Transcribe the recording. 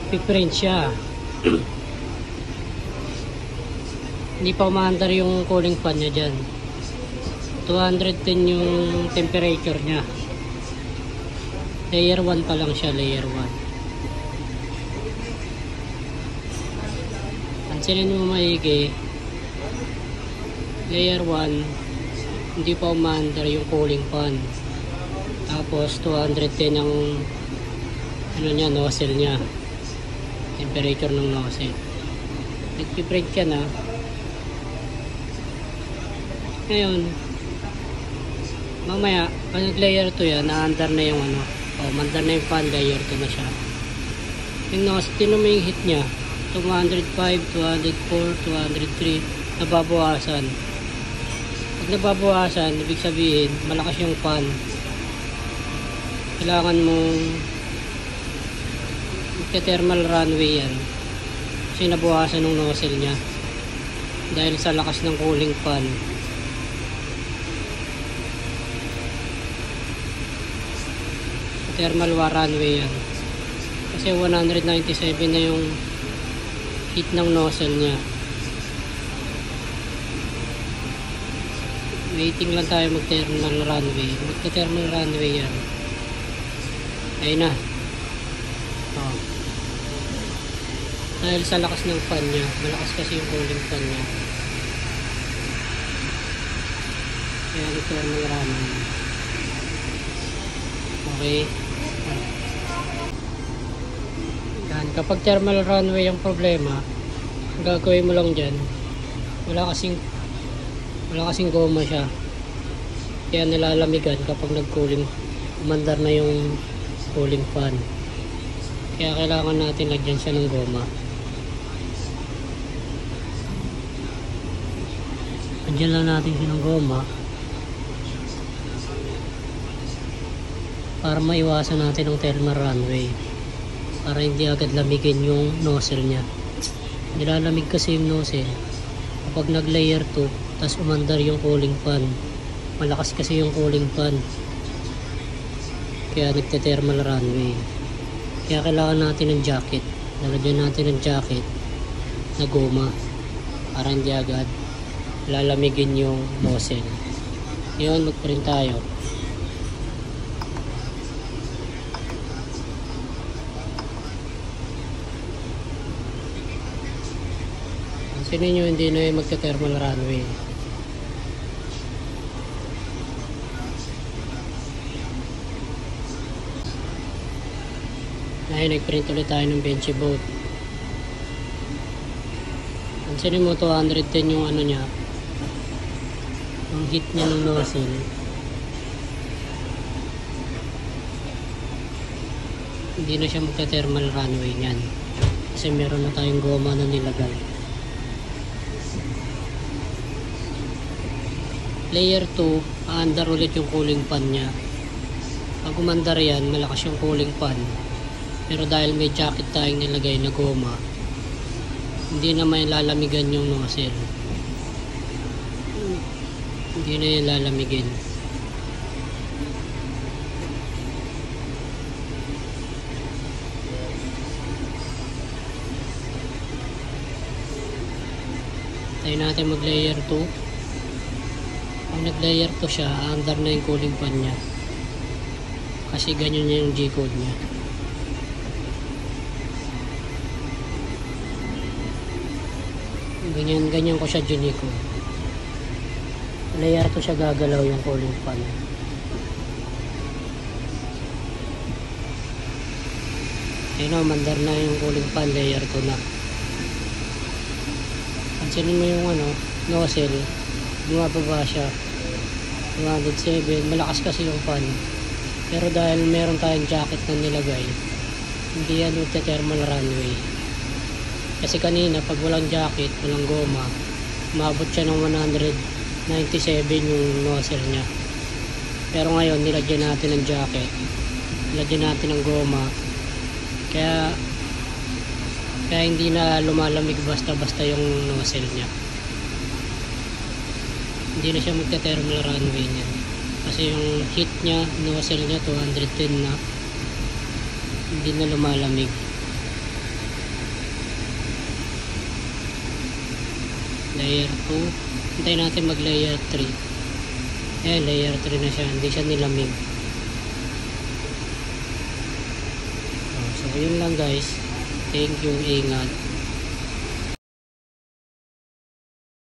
nagpiprint siya. Hindi pa umaandar yung cooling fan niya dyan. 210 yung temperature niya. Layer 1 pa lang siya, layer 1. Pansinin mo maigi, layer 1 hindi pa umaandar yung cooling fan. Tapos 210 ang ano niya, nozzle niya, temperature ng nozzle. Nagpiprint ka na. Ngayon mamaya pag nag layer 2 yan, na-under na yung ano, mandar na yung fan, layer 2 na siya. Yung nozzle, tinan mo yung heat nya, 205, 204, 203, nababawasan. Pag nababawasan, ibig sabihin malakas yung fan. Kailangan mong thermal runway yan kasi nabawasan ng nozzle nya dahil sa lakas ng cooling fan. Thermal runway yan kasi 197 na yung heat ng nozzle nya. Waiting lang tayo mag thermal runway. Magka thermal runway yan. Ayun na. Dahil sa lakas ng fan nya, malakas kasi yung cooling fan nya, kaya nag thermal runway. Okay. Yan. Kapag thermal runway ang problema, ang gagawin mo lang dyan, wala kasing goma siya, kaya nilalamigan kapag nag-cooling, umandar na yung cooling fan. Kaya kailangan natin lagyan siya ng goma. Lagyan lang natin siya ng goma para maiwasan natin ang thermal runway, para hindi agad lamigin yung nozzle nya. Nilalamig kasi yung nozzle kapag nag layer 2 tas umandar yung cooling fan. Malakas kasi yung cooling fan, kaya nagte-thermal runway. Kaya kailangan natin ng jacket. Lalagyan natin ng jacket na goma para hindi agad lalamigin yung nozzle. Yun, mag-print tayo. Pansinin nyo, hindi na yung magte-thermal runway. Ngayon, nag-print ulit tayo ng benchy boat. Pansinin mo, 210 yung ano niya, yung heat niya ng nozzle. Hindi na siya magte-thermal runway niyan kasi meron na tayong goma na nilagay. Layer 2, aandar ulit yung cooling fan niya. Pag umandar yan, malakas yung cooling fan. Pero dahil may jacket tayong nilagay na goma, hindi na may lalamigan yung nozzle. Hindi na yan lalamigin. Tayo natin mag layer 2. Pag nag layer 2 siya, under na yung cooling fan nya kasi ganyan niya yung G-code nya. Ganyan ko siya G-code. Layer 2 siya gagalaw yung cooling fan. Ayun o, mandar na yung cooling fan, layer 2 na. Pansinin mo yung ano, nozzle, bumababa siya 207, malakas kasi yung fan. Pero dahil meron tayong jacket na nilagay, hindi yan magte-thermal runway. Kasi kanina pag walang jacket, walang goma, umabot siya ng 197 yung nozzle nya. Pero ngayon nilagyan natin ng jacket, nilagyan natin ng goma, kaya hindi na lumalamig basta-basta yung nozzle nya. Hindi na siya magte-thermal runway niya kasi yung heat nya, nozzle nya 210 na, hindi na lumalamig. layer 2. Hintayin natin mag layer 3. Layer 3 na siya, hindi siya nilamig. So yun lang guys, thank you, ingat.